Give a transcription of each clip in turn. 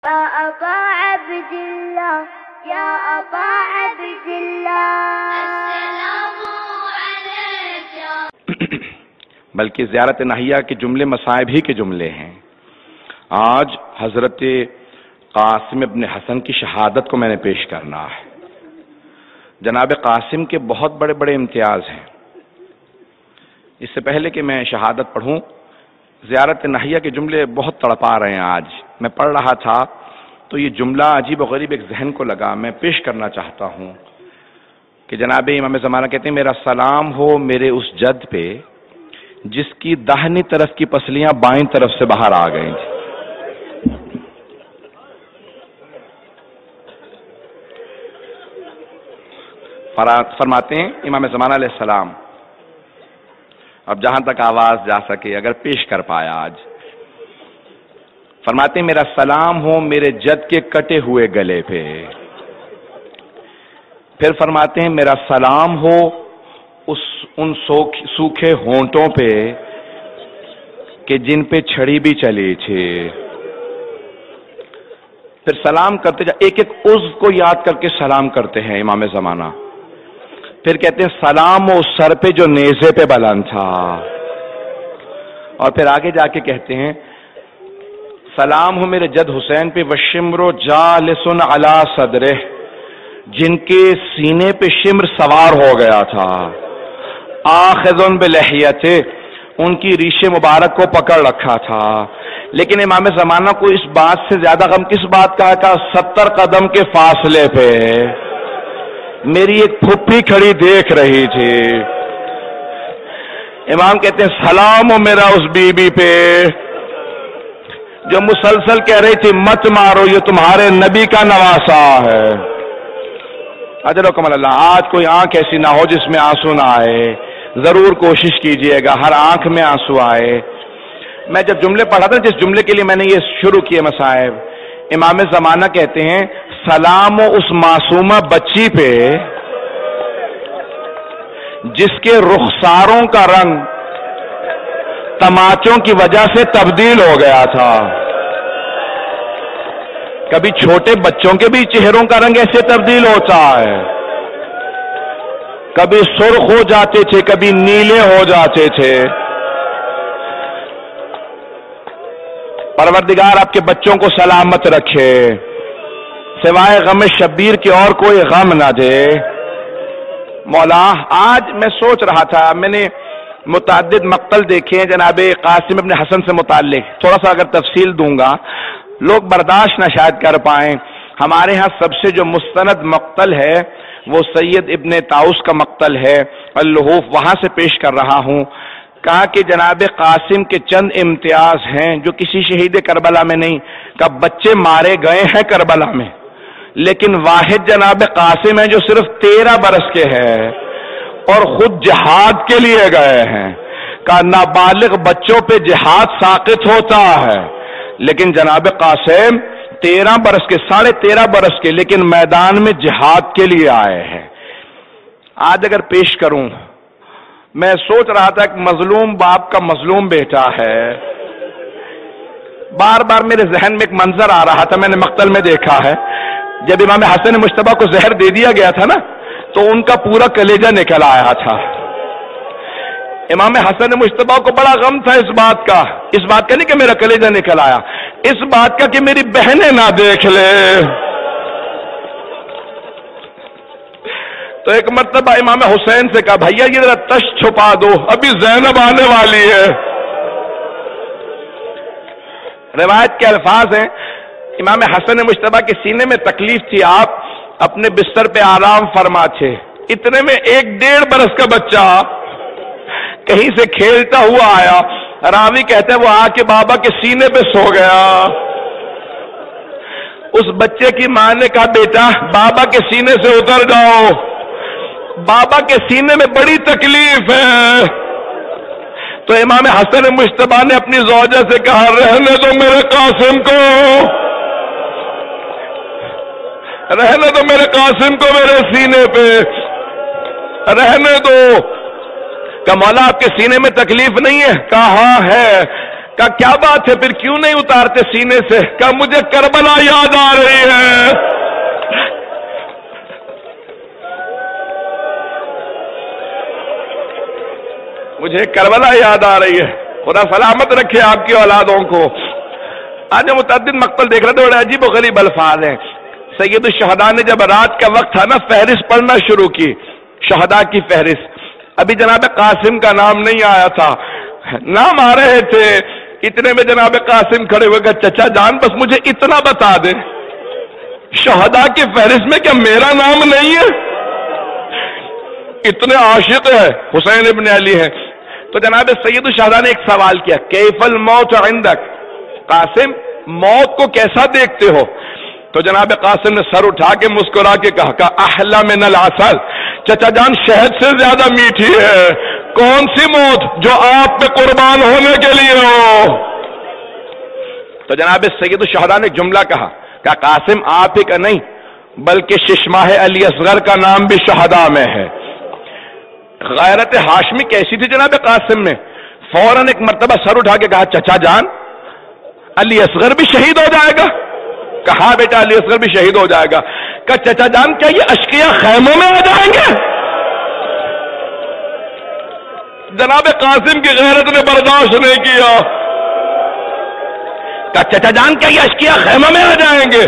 يا أبا عبد الله يا أبا عبد الله السلام عليك يا بلکہ زیارت ناہیہ کے جملے مصائب ہی کے جملے ہیں۔ آج حضرت قاسم ابن حسن کی شہادت کو میں نے پیش کرنا ہے۔ جناب قاسم کے بہت بڑے بڑے امتیاز ہیں۔ اس سے پہلے کہ میں شہادت پڑھوں، زیارت ناہیہ کے جملے بہت تڑپا رہے ہیں۔ آج میں پڑھ رہا تھا تو یہ جملہ عجیب و غریب ایک ذہن کو لگا، میں پیش کرنا چاہتا ہوں کہ جناب امام زمانہ کہتے ہیں میرا سلام ہو میرے اس جد پہ جس کی داہنی طرف کی پسلیاں بائیں طرف سے باہر آ گئی تھیں۔ فرماتے ہیں امام زمانہ علیہ السلام، اب جہاں تک آواز جا سکے اگر پیش کر پایا آج، فرماتے ہیں میرا سلام ہو میرے جد کے کٹے ہوئے گلے پہ، پھر فرماتے ہیں میرا سلام ہو ان سوکھے ہونٹوں پہ کہ جن پہ چھڑی بھی چلی تھی۔ پھر سلام کرتے جا، ایک ایک عضو کو یاد کر کے سلام کرتے ہیں امام زمانہ۔ پھر کہتے ہیں سلام ہو سر پہ جو نیزے پہ بلند تھا، اور پھر آگے جا کے کہتے ہیں سلام ہو میرے جد حسین پہ وشمر جالسن علی صدرہ، جن کے سینے پہ شمر سوار ہو گیا تھا، آخذن بلحیتہ، ان کی ریش مبارک کو پکڑ رکھا تھا۔ لیکن امام زمانہ کو اس بات سے زیادہ غم کس بات کا تھا؟ 70 قدم کے فاصلے پہ میری ایک پھپھی کھڑی دیکھ رہی تھی۔ امام کہتے ہیں سلام ہو میرا اس بی بی پہ جو مسلسل کہہ رہی تھی مت مارو یہ تمہارے نبی کا نواسا ہے۔ اجرکم اللہ۔ آج کوئی آنکھ ایسی نہ ہو جس میں آنسو نہ آئے، ضرور کوشش کیجئے گا ہر آنکھ میں آنسو آئے۔ میں جب جملے پڑھا تھا، جس جملے کے لیے میں نے یہ شروع کیے مصائب، امام زمانہ کہتے ہیں سلام و اس معصومہ بچی پہ جس کے رخساروں کا رنگ تماچوں کی وجہ سے تبدیل ہو گیا تھا۔ کبھی چھوٹے بچوں کے بھی چہروں کا رنگ ایسے تبدیل ہوتا ہے، کبھی سرخ ہو جاتے تھے کبھی نیلے ہو جاتے تھے۔ پروردگار آپ کے بچوں کو سلامت رکھے، سوائے غم شبیر کے اور کوئی غم نہ دے مولا۔ آج میں سوچ رہا تھا، میں نے متعدد مقتل دیکھے ہیں جناب قاسم ابن حسن سے متعلق، تھوڑا سا اگر تفصیل دوں گا لوگ برداشت نہ شاید کر پائیں۔ ہمارے ہاں سب سے جو مستند مقتل ہے وہ سید ابن طاؤس کا مقتل ہے، اللحوف، وہاں سے پیش کر رہا ہوں۔ کہا کہ جناب قاسم کے چند امتیاز ہیں جو کسی شہید کربلا میں نہیں، کہ بچے مارے گئے ہیں کربلا میں لیکن واحد جناب قاسم ہیں جو صرف 13 برس کے ہیں اور خود جہاد کے لیے گئے ہیں۔ کہ نابالغ بچوں پہ جہاد ساقط ہوتا ہے لیکن جناب قاسم 13 برس کے، 13.5 برس کے، لیکن میدان میں جہاد کے لیے آئے ہیں۔ آج اگر پیش کروں، میں سوچ رہا تھا کہ مظلوم باپ کا مظلوم بیٹا ہے، بار بار میرے ذہن میں ایک منظر آ رہا تھا، میں نے مقتل میں دیکھا ہے، جب امام حسن مجتبیٰ کو زہر دے دیا گیا تھا نا تو ان کا پورا کلیجہ نکل آیا تھا۔ امام حسن مجتبیٰ کو بڑا غم تھا اس بات کا نہیں کہ میرا کلیجہ نکل آیا، اس بات کا کہ میری بہنیں نہ دیکھ لے۔ تو ایک مرتبہ امام حسین سے کہا بھیا یہ ذرا تش چھپا دو، ابھی زینب آنے والی ہے۔ روایت کے الفاظ ہیں امام حسن مجتبیٰ کے سینے میں تکلیف تھی، آپ اپنے بستر پہ آرام فرما تھے، اتنے میں 1.5 برس کا بچہ کہیں سے کھیلتا ہوا آیا، راوی کہتے ہیں وہ آ کے بابا کے سینے پہ سو گیا۔ اس بچے کی ماں نے کہا بیٹا بابا کے سینے سے اتر جاؤ، بابا کے سینے میں بڑی تکلیف ہے۔ تو امام حسن مجتبیٰ نے اپنی زوجہ سے کہا رہنے دو میرے قاسم کو، رہنے دو میرے قاسم کو میرے سینے پہ، رہنے دو۔ کہ مولا آپ کے سینے میں تکلیف نہیں ہے؟ کہا ہاں ہے۔ کہا کیا بات ہے پھر کیوں نہیں اتارتے سینے سے؟ کہا مجھے کربلا یاد آ رہی ہے. مجھے کربلا یاد آ رہی ہے. خدا سلامت رکھے آپ کی اولادوں کو. آج متعدد مقتل دیکھ رہے تھے، بڑے عجیب و غریب الفاظ ہیں. سید الشہداء نے جب رات کا وقت تھا نا فہرست پڑھنا شروع کی، شہداء کی فہرست. ابھی جناب قاسم کا نام نہیں آیا تھا، نام آ رہے تھے. اتنے میں جناب قاسم کھڑے ہوئے کہ چچا جان بس مجھے اتنا بتا دیں، شہداء کی فہرست میں کیا میرا نام نہیں ہے؟ اتنے عاشق ہے، حسین ابن علی ہیں. تو جناب سید الشہداء نے ایک سوال کیا، کیف الموت عندک؟ قاسم موت کو کیسا دیکھتے ہو؟ تو جناب قاسم نے سر اٹھا کے مسکرا کے کہا احلی من العسل، چچا جان شہد سے زیادہ میٹھی ہے. کون سی موت؟ جو آپ پہ قربان ہونے کے لیے ہو. تو جناب سید الشہداء نے جملہ کہا کہ قاسم آپ ہی کا نہیں بلکہ ششماہ علی اصغر کا نام بھی شہداء میں ہے. غیرت ہاشمی کیسی تھی جناب قاسم میں؟ فوراً ایک مرتبہ سر اٹھا کے کہا چچا جان علی اصغر بھی شہید ہو جائے گا؟ کہا بیٹا علی اصغر بھی شہید ہو جائے گا. کہا چچا جان کیا یہ اشقیاء خیموں میں آ جائیں گے؟ جناب قاسم کی غیرت نے برداشت نہیں کیا. کہا چچا جان کیا یہ اشقیاء خیموں میں آ جائیں گے؟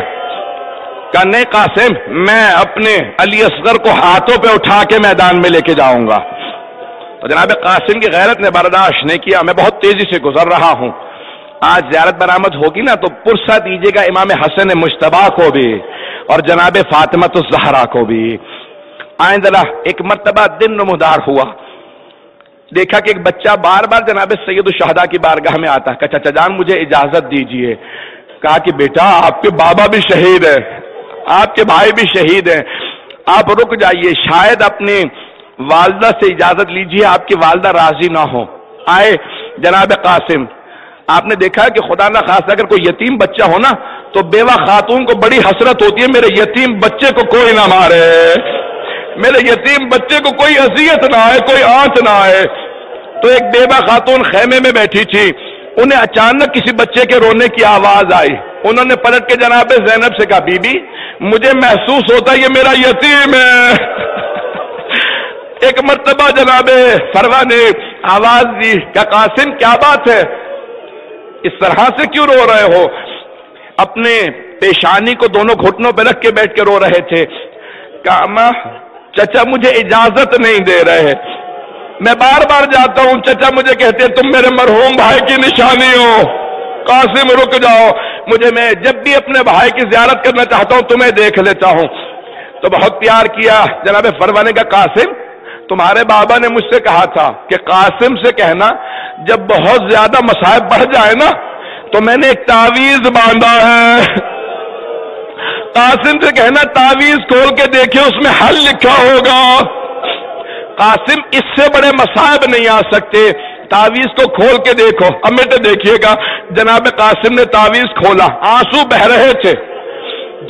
کہا نہیں قاسم، میں اپنے علی اصغر کو ہاتھوں پہ اٹھا کے میدان میں لے کے جاؤں گا. تو جناب قاسم کی غیرت نے برداشت نہیں کیا. میں بہت تیزی سے گزر رہا ہوں، آج زیارت برآمد ہوگی نا تو پرسہ دیجیے گا امام حسن مجتبیٰ کو بھی اور جناب فاطمۃ الزہرا کو بھی. آئیں ذرا. ایک مرتبہ دن نمودار ہوا، دیکھا کہ ایک بچہ بار بار جناب سید الشہداء کی بارگاہ میں آتا ہے. کہا چچا جان مجھے اجازت دیجیے. کہا کہ بیٹا آپ کے بابا بھی شہید ہے، آپ کے بھائی بھی شہید ہیں، آپ رک جائیے، شاید اپنی والدہ سے اجازت لیجیے، آپ کی والدہ راضی نہ ہو. آئے جناب قاسم. آپ نے دیکھا کہ خدا نہ خاص اگر کوئی یتیم بچہ ہو نا تو بیوہ خاتون کو بڑی حسرت ہوتی ہے میرے یتیم بچے کو کوئی نہ مارے، میرے یتیم بچے کو کوئی اذیت نہ آئے، کوئی آنچ نہ آئے. تو ایک بیوہ خاتون خیمے میں بیٹھی تھی، انہیں اچانک کسی بچے کے رونے کی آواز آئی. انہوں نے پلٹ کے جناب زینب سے کہا بی بی مجھے محسوس ہوتا ہے یہ میرا یتیم ہے. ایک مرتبہ جناب فروا نے آواز دی کہ قاسم کیا بات ہے، اس طرح سے کیوں رو رہے ہو؟ اپنے پیشانی کو دونوں گھٹنوں پہ رکھ کے بیٹھ کے رو رہے تھے. کہا ماں چچا مجھے اجازت نہیں دے رہے، میں بار بار جاتا ہوں، چچا مجھے کہتے تم میرے مرحوم بھائی کی نشانی ہو. قاسم رک جاؤ، میں جب بھی اپنے بھائی کی زیارت کرنا چاہتا ہوں تمہیں دیکھ لیتا ہوں. تو بہت پیار کیا. جناب فروا نے کہا قاسم تمہارے بابا نے مجھ سے کہا تھا کہ قاسم سے کہنا جب بہت زیادہ مصائب بڑھ جائے نا تو میں نے ایک تعویذ باندھا ہے، قاسم سے کہنا تعویذ کھول کے دیکھے اس میں حل لکھا ہوگا. قاسم اس سے بڑے مصائب نہیں آ سکتے، تعویذ کو کھول کے دیکھو. اب بیٹے دیکھیے گا جناب قاسم نے تعویذ کھولا، آنسو بہ رہے تھے.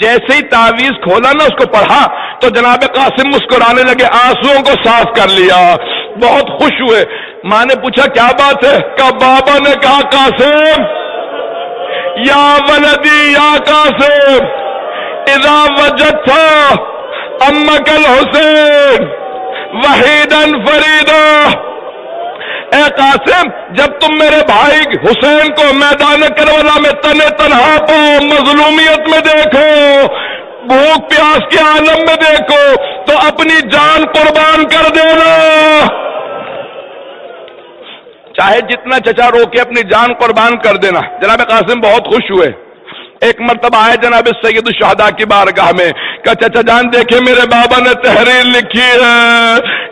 جیسے ہی تعویذ کھولا نا اس کو پڑھا تو جناب قاسم مسکرانے لگے، آنسوؤں کو صاف کر لیا، بہت خوش ہوئے. ماں نے پوچھا کیا بات ہے؟ کہ بابا نے کہا قاسم یا ولدی یا قاسم اذا وجدت امک الحسین وحیدا فریدا. اے قاسم جب تم میرے بھائی حسین کو میدان کربلا میں تنے تنہا پاؤ، مظلومیت میں دیکھو، بھوک پیاس کے عالم میں دیکھو تو اپنی جان قربان کر دینا. چاہے جتنا چچا رو کے اپنی جان قربان کر دینا. جناب قاسم بہت خوش ہوئے. ایک مرتبہ آئے جناب سید الشہداء کی بارگاہ میں کہ چچا جان دیکھے میرے بابا نے تحریر لکھی ہے.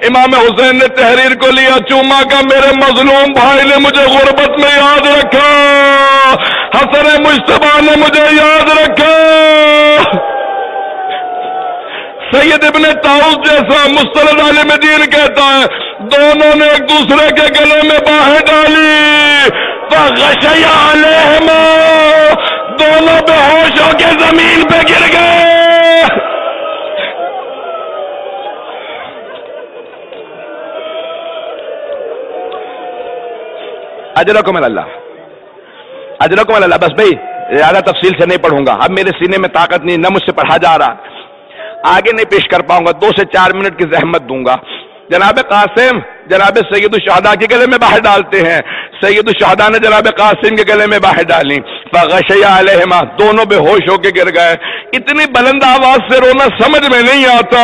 امام حسین نے تحریر کو لیا، چوما کا میرے مظلوم بھائی نے مجھے غربت میں یاد رکھا، حسن مجتبیٰ نے مجھے یاد رکھا. سید ابن طاؤس جیسا مستند عالم دین کہتا ہے دونوں نے ایک دوسرے کے گلے میں باہیں ڈالی، فغشی علیہما، دونوں بے ہوش ہو کے زمین پہ گر گئے. اجرکم اللہ. اجرکم اللہ. بس بھائی زیادہ تفصیل سے نہیں پڑھوں گا، اب میرے سینے میں طاقت نہیں، نہ مجھ سے پڑھا جا رہا، آگے نہیں پیش کر پاؤں گا، 2 سے 4 منٹ کی زحمت دوں گا. جناب قاسم جناب سید الشہداء کے گلے میں باہر ڈالتے ہیں، سید الشہداء نے جناب قاسم کے گلے میں باہر ڈالی، فغشی علیہما، دونوں بے ہوش ہو کے گر گئے. اتنی بلند آواز سے رونا سمجھ میں نہیں آتا،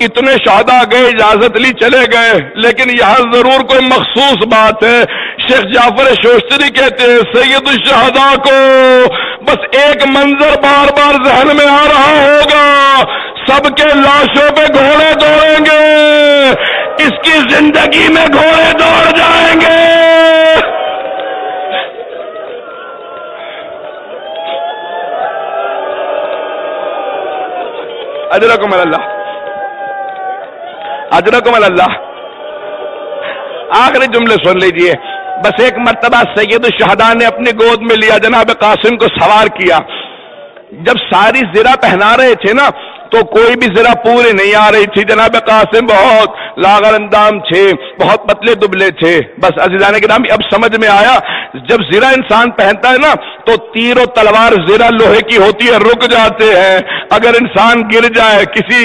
اتنے شہداء گئے، اجازت لی چلے گئے، لیکن یہاں ضرور کوئی مخصوص بات ہے. شیخ جعفر شوشتری کہتے ہیں سید الشہداء کو بس ایک منظر بار بار ذہن میں آ رہا ہوگا، سب کے لاشوں پہ گھوڑے دوڑیں گے، اس کی زندگی میں گھوڑے دوڑ جائیں گے. اجرکم اللہ، اجرکم اللہ. آخری جملے سن لیجئے. بس ایک مرتبہ سید الشہداء نے اپنی گود میں لیا، جناب قاسم کو سوار کیا. جب ساری زرہ پہنا رہے تھے نا تو کوئی بھی زرہ پوری نہیں آ رہی تھی. جناب قاسم بہت لاغر اندام تھے، بہت پتلے دبلے تھے. بس عزیزان گرامی اب سمجھ میں آیا، جب زرہ انسان پہنتا ہے نا تو تیر و تلوار زرہ لوہے کی ہوتی ہے، رک جاتے ہیں. اگر انسان گر جائے، کسی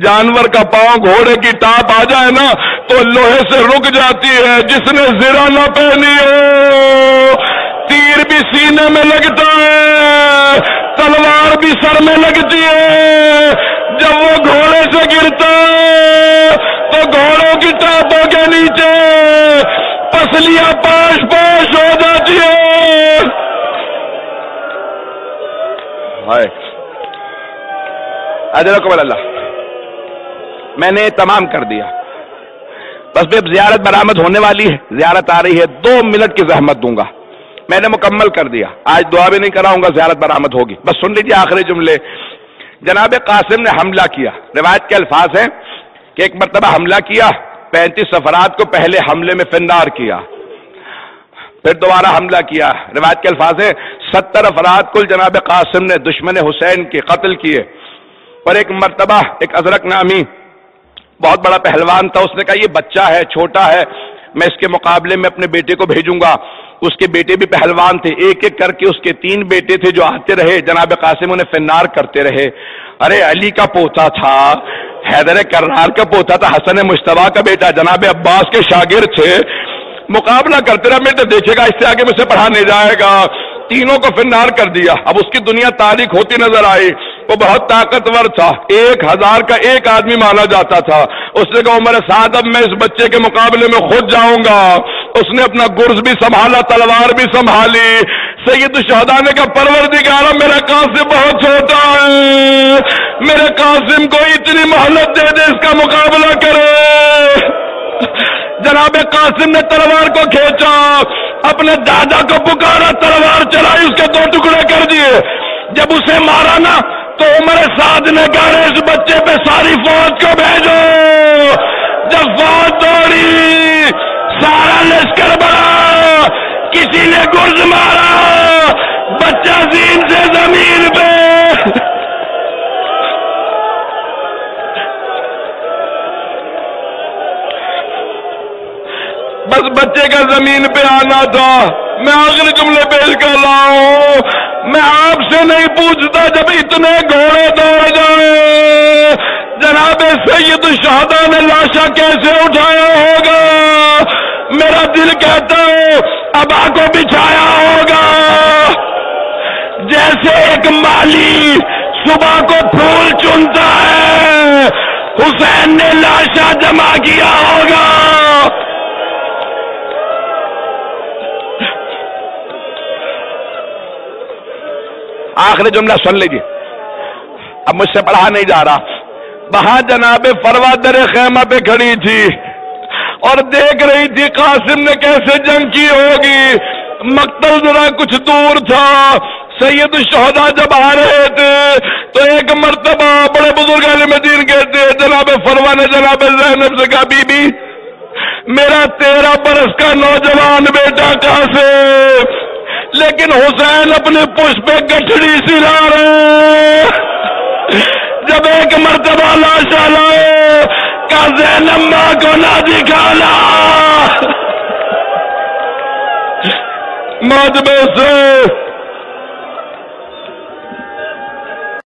جانور کا پاؤں گھوڑے کی ٹاپ آ جائے نا تو لوہے سے رک جاتی ہے. جس نے زرہ نہ پہنی ہو تیر بھی سینے میں لگتا ہے، تلوار بھی سر میں لگتی ہے. جب وہ گھوڑے سے گرتا ہے تو گھوڑوں کی ٹاپوں کے نیچے پسلیاں پاش پاش ہو جاتی ہے. اجرکم اللہ. میں نے تمام کر دیا، بس اب زیارت برآمد ہونے والی ہے، زیارت آ رہی ہے، 2 منٹ کی زحمت دوں گا. میں نے مکمل کر دیا، آج دعا بھی نہیں کراؤں گا، زیارت برآمد ہوگی. بس سن لیجیے آخری جملے. جناب قاسم نے حملہ کیا. روایت کے الفاظ ہیں کہ ایک مرتبہ حملہ کیا، 35 افراد کو پہلے حملے میں فنار کیا، پھر دوبارہ حملہ کیا. روایت کے الفاظ ہیں 70 افراد کل جناب قاسم نے دشمن حسین کے قتل کیے. اور ایک مرتبہ ایک ازرق نامی بہت بڑا پہلوان تھا، اس نے کہا یہ بچہ ہے، چھوٹا ہے، میں اس کے مقابلے میں اپنے بیٹے کو بھیجوں گا. اس کے بیٹے بھی پہلوان تھے، ایک ایک کر کے اس کے 3 بیٹے تھے جو آتے رہے، جناب قاسم انہیں فنار کرتے رہے. ارے علی کا پوتا تھا، حیدر کرار کا پوتا تھا، حسن مجتبیٰ کا بیٹا، جناب عباس کے شاگرد تھے. مقابلہ کرتے رہے، میں تو دیکھے گا اس سے آگے مجھ سے پڑھا نہیں جائے گا. تینوں کو فنار کر دیا. اب اس کی دنیا تاریخ ہوتی نظر آئی. وہ بہت طاقتور تھا، 1000 کا ایک آدمی مانا جاتا تھا. اس نے کہا عمر سعد اب میں اس بچے کے مقابلے میں خود جاؤں گا. اس نے اپنا گرز بھی سنبھالا، تلوار بھی سنبھالی. سید الشہداء نے کہا پروردگارا میرا قاسم بہت چھوٹا ہے، میرے قاسم کو اتنی مہلت دے دے، اس کا مقابلہ کرے. جناب قاسم نے تلوار کو کھینچا، اپنے دادا کو پکارا، تلوار چلائی، اس کے 2 ٹکڑے کر دیے. جب اسے مارا نا تو عمر سعد نے کہا اس بچے پہ ساری فوج کو بھیجو. جب فوج دوڑی، سارا لشکر بڑھا، کسی نے گرز مارا، بچہ زین سے زمین پہ. بس بچے کا زمین پہ آنا تھا. میں آخری جملے پیش کر رہا ہوں. میں آپ سے نہیں پوچھتا جب اتنے گھوڑے دوڑ جائیں جناب سید الشہداء نے لاشا کیسے اٹھایا ہوگا. میرا دل کہتا ہے ابا کو بچھایا ہوگا، جیسے ایک مالی صبح کو پھول چنتا ہے، حسین نے لاشا جمع کیا ہوگا. آخری جملہ سن لیجیے، اب مجھ سے پڑھا نہیں جا رہا. وہاں جناب فروا در خیمہ پہ کھڑی تھی اور دیکھ رہی تھی قاسم نے کیسے جنگ کی ہوگی. مقتل ذرا کچھ دور تھا. سید الشہداء جب آ رہے تھے تو ایک مرتبہ بڑے بزرگ عالم دین کہتے ہیں جناب فروا نے جناب زینب سے کہا بی بی میرا 13 برس کا نوجوان بیٹا قاسم، لیکن حسین اپنے پشت پہ گٹھڑی سلا رہے. جب ایک مرتبہ لاشا لائے کہ زینب ماں کو نہ دکھانا. مجمع سے